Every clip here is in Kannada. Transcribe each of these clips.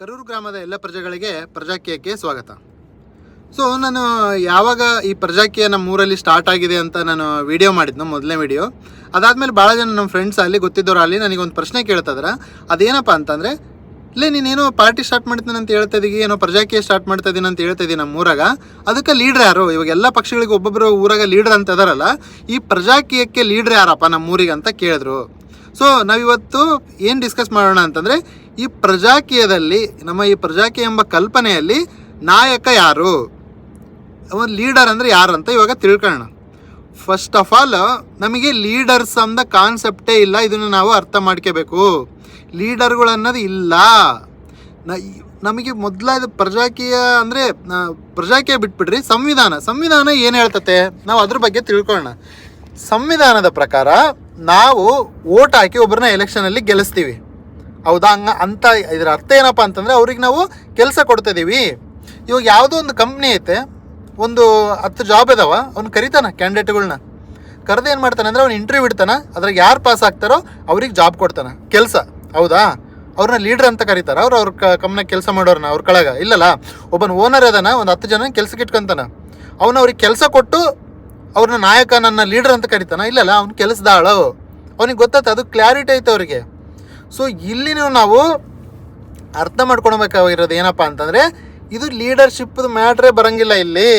ಕರೂರು ಗ್ರಾಮದ ಎಲ್ಲ ಪ್ರಜೆಗಳಿಗೆ ಪ್ರಜಾಕೀಯಕ್ಕೆ ಸ್ವಾಗತ. ಸೊ ನಾನು ಯಾವಾಗ ಈ ಪ್ರಜಾಕೀಯ ನಮ್ಮ ಊರಲ್ಲಿ ಸ್ಟಾರ್ಟ್ ಆಗಿದೆ ಅಂತ ನಾನು ವಿಡಿಯೋ ಮಾಡಿದ್ನು, ಮೊದಲನೇ ವಿಡಿಯೋ. ಅದಾದಮೇಲೆ ಭಾಳ ಜನ ನಮ್ಮ ಫ್ರೆಂಡ್ಸ್ ಅಲ್ಲಿ ಗೊತ್ತಿದ್ದವರಲ್ಲಿ ನನಗೊಂದು ಪ್ರಶ್ನೆ ಕೇಳ್ತಿದ್ರೆ, ಅದೇನಪ್ಪ ಅಂತಂದರೆ, ಇಲ್ಲೇ ನೀನೇನೋ ಪಾರ್ಟಿ ಸ್ಟಾರ್ಟ್ ಮಾಡ್ತೀನಿ ಅಂತ ಹೇಳ್ತಾ ಇದ್ದೀವಿ, ಏನೋ ಪ್ರಜಾಕೀಯ ಸ್ಟಾರ್ಟ್ ಮಾಡ್ತಾ ಇದ್ದೀನಿ ಅಂತ ಹೇಳ್ತಾ ಇದ್ದೀನಿ ನಮ್ಮ ಊರಾಗ, ಅದಕ್ಕೆ ಲೀಡ್ರ್ ಯಾರು? ಇವಾಗ ಎಲ್ಲ ಪಕ್ಷಗಳಿಗೆ ಒಬ್ಬೊಬ್ಬರು ಊರಾಗ ಲೀಡ್ರ್ ಅಂತ ಇದಾರಲ್ಲ, ಈ ಪ್ರಜಾಕೀಯಕ್ಕೆ ಲೀಡ್ರ್ ಯಾರಪ್ಪ ನಮ್ಮ ಊರಿಗೆ ಅಂತ ಕೇಳಿದ್ರು. ಸೊ ನಾವಿವತ್ತು ಏನು ಡಿಸ್ಕಸ್ ಮಾಡೋಣ ಅಂತಂದರೆ, ಈ ಪ್ರಜಾಕೀಯದಲ್ಲಿ ನಮ್ಮ ಈ ಪ್ರಜಾಕೀಯ ಎಂಬ ಕಲ್ಪನೆಯಲ್ಲಿ ನಾಯಕ ಯಾರು, ಒಂದು ಲೀಡರ್ ಅಂದರೆ ಯಾರು ಅಂತ ಇವಾಗ ತಿಳ್ಕೊಳ್ಳೋಣ. ಫಸ್ಟ್ ಆಫ್ ಆಲ್ ನಮಗೆ ಲೀಡರ್ಸ್ ಅಂದ ಕಾನ್ಸೆಪ್ಟೇ ಇಲ್ಲ, ಇದನ್ನು ನಾವು ಅರ್ಥ ಮಾಡ್ಕೋಬೇಕು. ಲೀಡರ್ಗಳು ಅನ್ನೋದು ಇಲ್ಲ. ನಮಗೆ ಮೊದಲಾದ ಪ್ರಜಾಕೀಯ ಅಂದರೆ ಪ್ರಜಾಕೀಯ ಬಿಟ್ಬಿಡ್ರಿ, ಸಂವಿಧಾನ ಏನು ಹೇಳ್ತತೆ ನಾವು ಅದ್ರ ಬಗ್ಗೆ ತಿಳ್ಕೊಳ್ಳೋಣ. ಸಂವಿಧಾನದ ಪ್ರಕಾರ ನಾವು ಓಟ್ ಹಾಕಿ ಒಬ್ಬರನ್ನ ಎಲೆಕ್ಷನಲ್ಲಿ ಗೆಲ್ಲಿಸ್ತೀವಿ, ಹೌದಾ? ಅಂತ ಇದರ ಅರ್ಥ ಏನಪ್ಪ ಅಂತಂದರೆ, ಅವ್ರಿಗೆ ನಾವು ಕೆಲಸ ಕೊಡ್ತಿದ್ದೀವಿ. ಇವಾಗ ಯಾವುದೋ ಒಂದು ಕಂಪ್ನಿ ಐತೆ, ಒಂದು 10 ಜಾಬ್ ಇದಾವ, ಅವ್ನು ಕರಿತಾನೆ ಕ್ಯಾಂಡಿಡೇಟ್ಗಳನ್ನ ಕರೆದು ಏನು ಮಾಡ್ತಾನೆ ಅಂದರೆ, ಅವ್ನು ಇಂಟರ್ವ್ಯೂ ಇಡ್ತಾನೆ, ಅದ್ರಾಗ ಯಾರು ಪಾಸ್ ಆಗ್ತಾರೋ ಅವ್ರಿಗೆ ಜಾಬ್ ಕೊಡ್ತಾನೆ, ಕೆಲಸ, ಹೌದಾ? ಅವ್ರನ್ನ ಲೀಡ್ರ್ ಅಂತ ಕರೀತಾರೆ. ಅವ್ರ ಕಂಪ್ನಿಯಾಗ ಕೆಲಸ ಮಾಡೋರನ್ನ ಅವ್ರ ಕೆಳಗ ಇಲ್ಲಲ್ಲ, ಒಬ್ಬನ ಓನರ್ ಅದನ್ನ ಒಂದು 10 ಜನ ಕೆಲ್ಸಕ್ಕೆ ಇಟ್ಕೊಂತಾನೆ, ಅವನು ಅವ್ರಿಗೆ ಕೆಲಸ ಕೊಟ್ಟು ಅವ್ರನ್ನ ನಾಯಕ, ನನ್ನ ಲೀಡ್ರ್ ಅಂತ ಕರಿತಾನೆ, ಇಲ್ಲಲ್ಲ ಅವ್ನು ಕೆಲಸದಾಳು, ಅವ್ನಿಗೆ ಗೊತ್ತಾಯ್ತು, ಅದು ಕ್ಲಾರಿಟಿ ಐತೆ ಅವ್ರಿಗೆ. ಸೊ ಇಲ್ಲಿ ನಾವು ಅರ್ಥ ಮಾಡ್ಕೊಳ್ಬೇಕಾಗಿರೋದು ಏನಪ್ಪ ಅಂತಂದರೆ, ಇದು ಲೀಡರ್ಶಿಪ್ದು ಮ್ಯಾಟ್ರೇ ಬರೋಂಗಿಲ್ಲ. ಇಲ್ಲಿ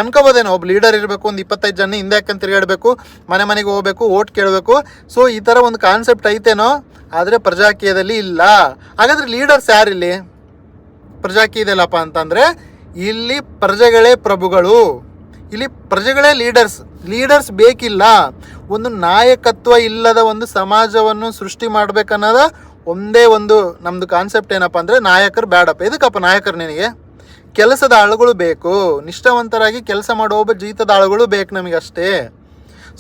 ಅನ್ಕೋಬೋದೇನೋ, ಒಬ್ಬ ಲೀಡರ್ ಇರಬೇಕು, ಒಂದು 25 ಜನ ಹಿಂದೆ ಹಾಕಂತ ತಿರುಗಾಡಬೇಕು, ಮನೆಗೆ ಹೋಗ್ಬೇಕು, ಓಟ್ ಕೇಳಬೇಕು. ಸೊ ಈ ಥರ ಒಂದು ಕಾನ್ಸೆಪ್ಟ್ ಐತೇನೋ, ಆದರೆ ಪ್ರಜಾಕೀಯದಲ್ಲಿ ಇಲ್ಲ. ಹಾಗಾದರೆ ಲೀಡರ್ಸ್ ಯಾರಿಲ್ಲಿ ಪ್ರಜಾಕೀಯದಲ್ಲಪ್ಪ ಅಂತಂದರೆ, ಇಲ್ಲಿ ಪ್ರಜೆಗಳೇ ಪ್ರಭುಗಳು, ಇಲ್ಲಿ ಪ್ರಜೆಗಳೇ ಲೀಡರ್ಸ್ ಬೇಕಿಲ್ಲ. ಒಂದು ನಾಯಕತ್ವ ಇಲ್ಲದ ಒಂದು ಸಮಾಜವನ್ನು ಸೃಷ್ಟಿ ಮಾಡ್ಬೇಕನ್ನೋದ ಒಂದೇ ಒಂದು ನಮ್ಮದು ಕಾನ್ಸೆಪ್ಟ್. ಏನಪ್ಪ ಅಂದರೆ, ನಾಯಕರು ಬೇಡಪ್ಪ. ಎದಕ್ಕಪ್ಪ ನಾಯಕರು? ನಿನಗೆ ಕೆಲಸದ ಆಳುಗಳು ಬೇಕು, ನಿಷ್ಠಾವಂತರಾಗಿ ಕೆಲಸ ಮಾಡೋ ಒಬ್ಬ ಜೀತದ ಆಳುಗಳು ಬೇಕು ನಮಗೆ, ಅಷ್ಟೇ.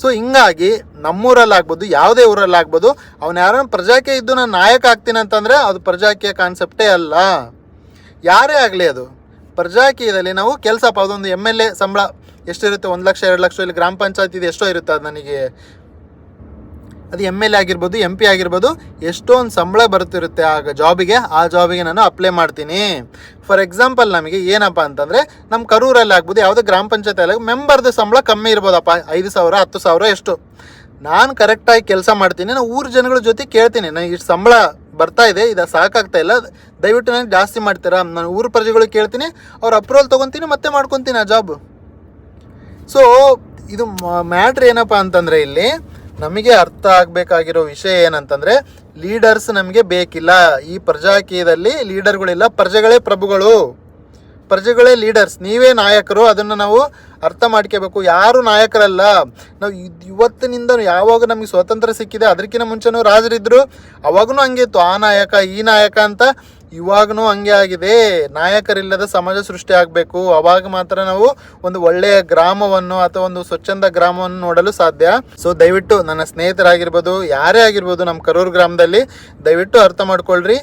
ಸೊ ಹಿಂಗಾಗಿ ನಮ್ಮೂರಲ್ಲಾಗ್ಬೋದು, ಯಾವುದೇ ಊರಲ್ಲಾಗ್ಬೋದು, ಅವನು ಯಾರನ್ನ ಪ್ರಜಾಕೀಯ ಇದ್ದು ನಾನು ನಾಯಕ ಆಗ್ತೀನಿ ಅಂತಂದರೆ ಅದು ಪ್ರಜಾಕೀಯ ಕಾನ್ಸೆಪ್ಟೇ ಅಲ್ಲ. ಯಾರೇ ಆಗಲಿ, ಅದು ಪ್ರಜಾಕೀಯದಲ್ಲಿ ನಾವು ಕೆಲಸಪ್ಪ, ಅದೊಂದು MLA ಸಂಬಳ ಎಷ್ಟಿರುತ್ತೆ, 1 ಲಕ್ಷ 2 ಲಕ್ಷ, ಇಲ್ಲಿ ಗ್ರಾಮ ಪಂಚಾಯತಿದು ಎಷ್ಟೋ ಇರುತ್ತೆ, ಅದು ನನಗೆ ಅದು MLA ಆಗಿರ್ಬೋದು, MP ಆಗಿರ್ಬೋದು, ಎಷ್ಟೊಂದು ಸಂಬಳ ಬರ್ತಿರುತ್ತೆ ಆ ಜಾಬಿಗೆ ನಾನು ಅಪ್ಲೈ ಮಾಡ್ತೀನಿ. ಫಾರ್ ಎಕ್ಸಾಂಪಲ್, ನಮಗೆ ಏನಪ್ಪ ಅಂತಂದರೆ, ನಮ್ಮ ಕರೂರಲ್ಲಿ ಆಗ್ಬೋದು, ಯಾವುದೇ ಗ್ರಾಮ ಪಂಚಾಯತಿ ಮೆಂಬರ್ದು ಸಂಬಳ ಕಮ್ಮಿ ಇರ್ಬೋದಪ್ಪ, 5,000 10,000 ಎಷ್ಟು. ನಾನು ಕರೆಕ್ಟಾಗಿ ಕೆಲಸ ಮಾಡ್ತೀನಿ, ನಾನು ಊರ ಜನಗಳ ಜೊತೆ ಕೇಳ್ತೀನಿ, ನನಗೆ ಇಷ್ಟು ಸಂಬಳ ಬರ್ತಾ ಇದೆ, ಇದು ಸಾಕಾಗ್ತಾ ಇಲ್ಲ, ದಯವಿಟ್ಟು ನನಗೆ ಜಾಸ್ತಿ ಮಾಡ್ತೀರಾ? ನಾನು ಊರ ಪ್ರಜೆಗಳಿಗೆ ಕೇಳ್ತೀನಿ, ಅವ್ರ ಅಪ್ರೂವಲ್ ತೊಗೊತೀನಿ, ಮತ್ತೆ ಮಾಡ್ಕೊತೀನಿ ಆ ಜಾಬ್. ಸೊ ಇದು ಮ್ಯಾಟ್ರ್ ಏನಪ್ಪ ಅಂತಂದರೆ, ಇಲ್ಲಿ ನಮಗೆ ಅರ್ಥ ಆಗಬೇಕಾಗಿರೋ ವಿಷಯ ಏನಂತಂದರೆ, ಲೀಡರ್ಸ್ ನಮಗೆ ಬೇಕಿಲ್ಲ. ಈ ಪ್ರಜಾಕೀಯದಲ್ಲಿ ಲೀಡರ್ಗಳಿಲ್ಲ, ಪ್ರಜೆಗಳೇ ಪ್ರಭುಗಳು, ಪ್ರಜೆಗಳೇ ಲೀಡರ್ಸ್, ನೀವೇ ನಾಯಕರು. ಅದನ್ನು ನಾವು ಅರ್ಥ ಮಾಡ್ಕೋಬೇಕು. ಯಾರು ನಾಯಕರಲ್ಲ. ನಾವು ಇವತ್ತಿನಿಂದ ಯಾವಾಗ ನಮಗೆ ಸ್ವಾತಂತ್ರ್ಯ ಸಿಕ್ಕಿದೆ, ಅದಕ್ಕಿಂತ ಮುಂಚೆನೂ ರಾಜರಿದ್ದರು, ಅವಾಗೂ ಹಂಗೆ ಇತ್ತು, ಆ ನಾಯಕ ಈ ನಾಯಕ ಅಂತ. ಇವಾಗೂ ಹಂಗೆ ಆಗಿದೆ. ನಾಯಕರಿಲ್ಲದ ಸಮಾಜ ಸೃಷ್ಟಿ ಆಗಬೇಕು, ಅವಾಗ ಮಾತ್ರ ನಾವು ಒಂದು ಒಳ್ಳೆಯ ಗ್ರಾಮವನ್ನು ಅಥವಾ ಒಂದು ಸ್ವಚ್ಛಂದ ಗ್ರಾಮವನ್ನು ನೋಡಲು ಸಾಧ್ಯ. ಸೊ ದಯವಿಟ್ಟು ನನ್ನ ಸ್ನೇಹಿತರಾಗಿರ್ಬೋದು, ಯಾರೇ ಆಗಿರ್ಬೋದು, ನಮ್ಮ ಕರೂರು ಗ್ರಾಮದಲ್ಲಿ ದಯವಿಟ್ಟು ಅರ್ಥ ಮಾಡ್ಕೊಳ್ರಿ,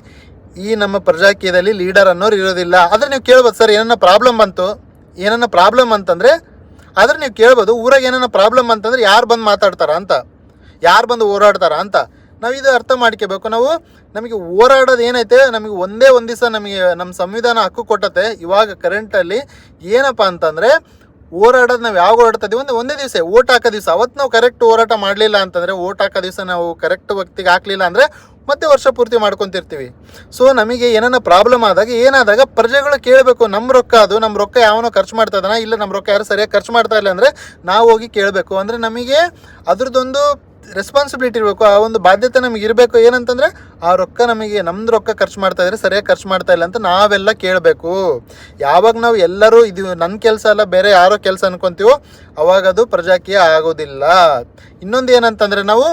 ಈ ನಮ್ಮ ಪ್ರಜಾಕೀಯದಲ್ಲಿ ಲೀಡರ್ ಅನ್ನೋರು ಇರೋದಿಲ್ಲ. ಆದರೆ ನೀವು ಕೇಳ್ಬೋದು, ಸರ್ ಏನನ್ನ ಪ್ರಾಬ್ಲಮ್ ಅಂತಂದರೆ, ಆದರೆ ನೀವು ಕೇಳ್ಬೋದು, ಊರಾಗ ಏನನ್ನ ಪ್ರಾಬ್ಲಮ್ ಅಂತಂದರೆ ಯಾರು ಬಂದು ಮಾತಾಡ್ತಾರ ಅಂತ, ಯಾರು ಬಂದು ಹೋರಾಡ್ತಾರ ಅಂತ. ನಾವು ಇದು ಅರ್ಥ ಮಾಡ್ಕೋಬೇಕು. ನಮಗೆ ಹೋರಾಡೋದು ಏನೈತೆ, ನಮಗೆ ಒಂದೇ ಒಂದು ದಿವಸ ನಮಗೆ ನಮ್ಮ ಸಂವಿಧಾನ ಹಕ್ಕು ಕೊಟ್ಟತೆ. ಇವಾಗ ಕರೆಂಟಲ್ಲಿ ಏನಪ್ಪ ಅಂತಂದರೆ, ಹೋರಾಡೋದು ನಾವು ಯಾವಾಗ ಹೊರಡ್ತಾ ಇದೀವಿ ಒಂದೇ ದಿವಸ, ಓಟ್ ಹಾಕೋ ದಿವಸ. ಅವತ್ತು ನಾವು ಕರೆಕ್ಟ್ ಹೋರಾಟ ಮಾಡಲಿಲ್ಲ ಅಂತಂದರೆ, ಓಟ್ ಹಾಕೋ ದಿವಸ ನಾವು ಕರೆಕ್ಟ್ ವ್ಯಕ್ತಿಗೆ ಹಾಕಲಿಲ್ಲ ಅಂದರೆ ಮತ್ತೆ ವರ್ಷ ಪೂರ್ತಿ ಮಾಡ್ಕೊತಿರ್ತೀವಿ. ಸೊ ನಮಗೆ ಏನನ್ನ ಪ್ರಾಬ್ಲಮ್ ಏನಾದಾಗ ಪ್ರಜೆಗಳು ಕೇಳಬೇಕು. ನಮ್ಮ ರೊಕ್ಕ ಯಾವನೋ ಖರ್ಚು ಮಾಡ್ತಾ ಇದ್ದಾನ, ಇಲ್ಲ ನಮ್ಮ ರೊಕ್ಕ ಯಾರು ಸರಿಯಾಗಿ ಖರ್ಚು ಮಾಡ್ತಾ ಇಲ್ಲ ಅಂದರೆ ನಾವು ಹೋಗಿ ಕೇಳಬೇಕು. ಅಂದರೆ ನಮಗೆ ಅದ್ರದ್ದೊಂದು ರೆಸ್ಪಾನ್ಸಿಬಿಲಿಟಿ ಇರಬೇಕು, ಆ ಒಂದು ಬಾಧ್ಯತೆ ನಮಗೆ ಇರಬೇಕು. ಏನಂತಂದರೆ, ಆ ರೊಕ್ಕ ನಮ್ಮದು ರೊಕ್ಕ ಖರ್ಚು ಮಾಡ್ತಾ ಇದ್ರೆ ಸರಿಯಾಗಿ ಖರ್ಚು ಮಾಡ್ತಾ ಇಲ್ಲ ಅಂತ ನಾವೆಲ್ಲ ಕೇಳಬೇಕು. ಯಾವಾಗ ನಾವು ಎಲ್ಲರೂ ಇದು ನನ್ನ ಕೆಲಸ ಅಲ್ಲ ಬೇರೆ ಯಾರೋ ಕೆಲಸ ಅನ್ಕೊತೀವೋ ಅವಾಗ ಅದು ಪ್ರಜಾಕೀಯ ಆಗೋದಿಲ್ಲ. ಇನ್ನೊಂದು ಏನಂತಂದರೆ, ನಾವು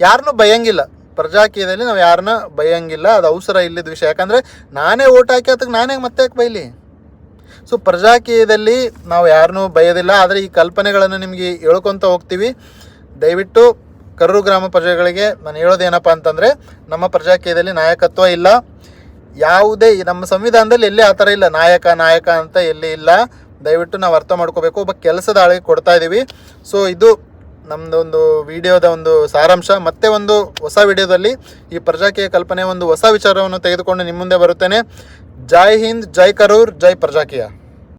ಯಾರನ್ನೂ ಬೈಯಂಗಿಲ್ಲ. ಪ್ರಜಾಕೀಯದಲ್ಲಿ ನಾವು ಯಾರನ್ನ ಬೈಯಂಗಿಲ್ಲ, ಅದು ಅವಸರ ಇಲ್ಲದ ವಿಷಯ. ಯಾಕಂದರೆ ನಾನೇ ಓಟ್ ಹಾಕಿ ಅದಕ್ಕೆ ನಾನೇ ಮತ್ತೆ ಯಾಕೆ ಬೈಲಿ? ಸೊ ಪ್ರಜಾಕೀಯದಲ್ಲಿ ನಾವು ಯಾರನ್ನೂ ಬೈಯೋದಿಲ್ಲ. ಆದರೆ ಈ ಕಲ್ಪನೆಗಳನ್ನು ನಿಮಗೆ ಹೇಳ್ಕೊತ ಹೋಗ್ತೀವಿ. ದಯವಿಟ್ಟು ಕರೂರು ಗ್ರಾಮ ಪ್ರಜೆಗಳಿಗೆ ನಾನು ಹೇಳೋದೇನಪ್ಪ ಅಂತಂದರೆ, ನಮ್ಮ ಪ್ರಜಾಕೀಯದಲ್ಲಿ ನಾಯಕತ್ವ ಇಲ್ಲ. ಯಾವುದೇ ನಮ್ಮ ಸಂವಿಧಾನದಲ್ಲಿ ಎಲ್ಲಿ ಆ ಥರ ಇಲ್ಲ, ನಾಯಕ ಅಂತ ಎಲ್ಲಿ ಇಲ್ಲ. ದಯವಿಟ್ಟು ನಾವು ಅರ್ಥ ಮಾಡ್ಕೋಬೇಕು. ಒಬ್ಬ ಕೆಲಸದ ಆಳಿಗೆ ಕೊಡ್ತಾ ಇದ್ದೀವಿ. ಸೊ ಇದು ನಮ್ಮದೊಂದು ವಿಡಿಯೋದ ಒಂದು ಸಾರಾಂಶ. ಮತ್ತೆ ಒಂದು ಹೊಸ ವಿಡಿಯೋದಲ್ಲಿ ಈ ಪ್ರಜಾಕೀಯ ಕಲ್ಪನೆ ಒಂದು ಹೊಸ ವಿಚಾರವನ್ನು ತೆಗೆದುಕೊಂಡು ನಿಮ್ಮ ಮುಂದೆ ಬರುತ್ತೇನೆ. ಜೈ ಹಿಂದ್, ಜೈ ಕರೂರ್, ಜೈ ಪ್ರಜಾಕೀಯ.